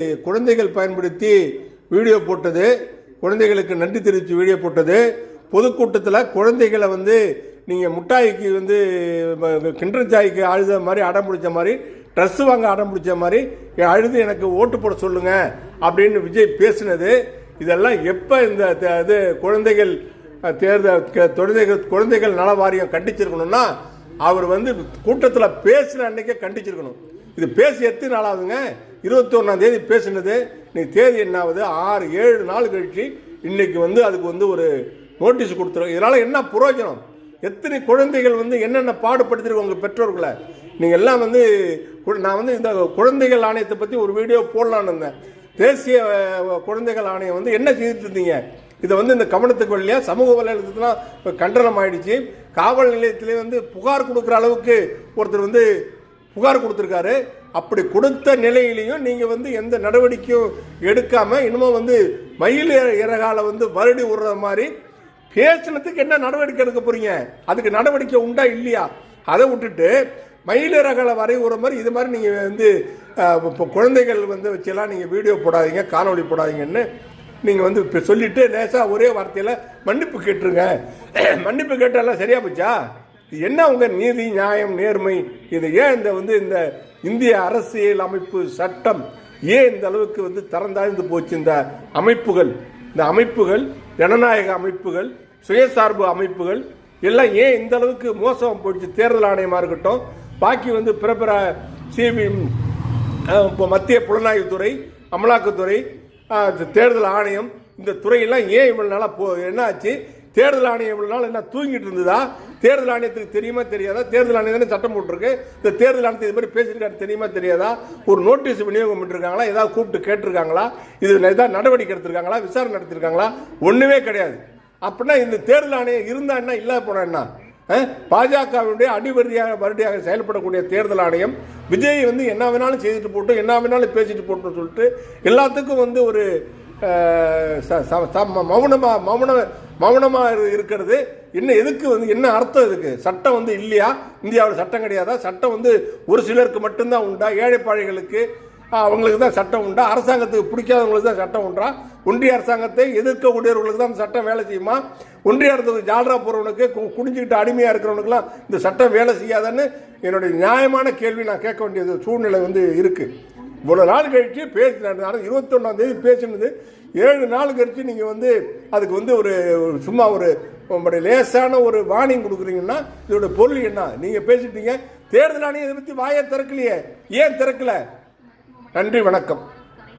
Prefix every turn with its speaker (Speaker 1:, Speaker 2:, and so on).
Speaker 1: குழந்தைகள் பயன்படுத்தி வீடியோ போட்டது, குழந்தைகளுக்கு நன்றி தெரிவித்து வீடியோ போட்டது, பொதுக்கூட்டத்தில் குழந்தைகளை நீங்கள் முட்டாய்க்கு கிண்டர் சாய்க்கு அழுத மாதிரி அடம் பிடிச்ச மாதிரி, ட்ரெஸ்ஸு வாங்க அடம் பிடிச்ச மாதிரி அழுது எனக்கு ஓட்டு போட சொல்லுங்க அப்படின்னு விஜய் பேசினது, இதெல்லாம் எப்போ இந்த இது குழந்தைகள் குழந்தைகள் நல வாரியம் கண்டிச்சிருக்கணும்னா அவர் கூட்டத்தில் பேசின அன்னைக்கே கண்டிச்சிருக்கணும். இது பேசி எத்தனை நாள் ஆகுதுங்க? 21ஆம் தேதி பேசினது, இன்னைக்கு தேதி என்ன ஆகுது? 6-7 நாள் கழிச்சு இன்னைக்கு அதுக்கு ஒரு நோட்டீஸ் கொடுத்துரும். இதனால் என்ன பிரயோஜனம்? எத்தனை குழந்தைகள் என்னென்ன பாடுபடுத்திருக்கு உங்கள் பெற்றோர்களை? நீங்கள் எல்லாம் நான் இந்த குழந்தைகள் ஆணையத்தை பற்றி ஒரு வீடியோ போடலான்னு இருந்தேன். தேசிய குழந்தைகள் ஆணையம் என்ன செய்துட்டு இருந்தீங்க? இதை இந்த கவனத்துக்கு வரலையா? சமூக வலைதளத்துலாம் கண்டனம் ஆயிடுச்சு. காவல் நிலையத்திலே புகார் கொடுக்குற அளவுக்கு ஒருத்தர் புகார் கொடுத்துருக்காரு. அப்படி கொடுத்த நிலையிலையும் நீங்கள் எந்த நடவடிக்கையும் எடுக்காமல் இன்னமும் மயில் இறகால வருடி விடுற மாதிரி பேசினதுக்கு என்ன நடவடிக்கை எடுக்க போறீங்க? அதுக்கு நடவடிக்கை உண்டா இல்லையா? அதை விட்டுட்டு மயில் இறகால வரைவுற மாதிரி இது மாதிரி நீங்கள் இப்போ குழந்தைகள் வச்செல்லாம் நீங்கள் வீடியோ போடாதீங்க, காணொலி போடாதீங்கன்னு நீங்கள் இப்போ சொல்லிட்டு லேசாக ஒரே வார்த்தையில் மன்னிப்பு கேட்டுருங்க. மன்னிப்பு கேட்டாலாம் சரியா போச்சா? என்ன உங்கள் நீதி, நியாயம், நேர்மை? இது ஏன் இந்த இந்திய அரசியல் அமைப்பு சட்டம் ஏன் இந்த அளவுக்கு தரந்தாழ்ந்து போச்சு? இந்த அமைப்புகள் ஜனநாயக அமைப்புகள், சுயசார்பு அமைப்புகள் எல்லாம் ஏன் இந்த அளவுக்கு மோசம் போயிடுச்சு? தேர்தல் ஆணையமாக இருக்கட்டும், பாக்கி பிற சிபி, இப்போ மத்திய புலனாய்வுத்துறை, அமலாக்கத்துறை, தேர்தல் ஆணையம், இந்த துறையெல்லாம் ஏன் இவ்வளவு நாளாக என்ன ஆச்சு? தேர்தல் ஆணையம் இவ்வளவு நாள் என்ன தூங்கிட்டு இருந்ததா? தேர்தல் ஆணையத்துக்கு தெரியுமா தெரியாதா? தேர்தல் ஆணையம் தானே சட்டம் போட்டிருக்கு. இந்த தேர்தல் ஆணையத்தை இது மாதிரி பேசியிருக்காரு, தெரியுமா தெரியாதா? ஒரு நோட்டீஸ் விநியோகம் பண்ணிருக்காங்களா? ஏதாவது கூப்பிட்டு கேட்டிருக்காங்களா? இது ஏதாவது நடவடிக்கை எடுத்திருக்காங்களா? விசாரணை நடத்திருக்காங்களா? ஒண்ணுமே கிடையாது. அப்படின்னா இந்த தேர்தல் ஆணையம் இருந்தா என்ன, இல்லாத போனா என்ன? பாஜகவுடைய வருடியாக செயல்படக்கூடிய தேர்தல் ஆணையம் விஜய் என்ன வேணாலும் செய்துட்டு போட்டு, என்ன வேணாலும் பேசிட்டு போட்டு சொல்லிட்டு எல்லாத்துக்கும் ஒரு மௌனமா இருக்கிறது என்ன? எதுக்கு என்ன அர்த்தம்? இதுக்கு சட்டம் இல்லையா? இந்தியாவில் சட்டம் கிடையாதா? சட்டம் ஒரு சிலருக்கு மட்டும்தான் உண்டா? ஏழைப்பாழைகளுக்கு அவங்களுக்கு தான் சட்டம் உண்டா? அரசாங்கத்துக்கு பிடிக்காதவங்களுக்கு தான் சட்டம் உண்டா? ஒன்றிய அரசாங்கத்தை எதிர்க்கக்கூடியவர்களுக்கு தான் சட்டம் வேலை செய்யுமா? ஒன்றிய அரசுக்கு ஜால்ரா போறவனுக்கு, குடிஞ்சுக்கிட்டு அடிமையா இருக்கிறவனுக்குலாம் இந்த சட்டம் வேலை செய்யாதான்னு என்னுடைய நியாயமான கேள்வி நான் கேட்க வேண்டியது சூழ்நிலை இருக்கு. இவ்வளவு நாள் கழிச்சு பேசினாரு. 21ஆம் தேதி பேசினது 7 நாள் கழிச்சு நீங்க அதுக்கு ஒரு சும்மா உங்களுடைய லேசான ஒரு வார்னிங் கொடுக்குறீங்கன்னா இதோட பொருள் என்ன? நீங்க பேசிட்டீங்க, தேர்தல் ஆணையம் இதை பத்தி வாயை திறக்கலையே. ஏன் திறக்கல? நன்றி, வணக்கம்.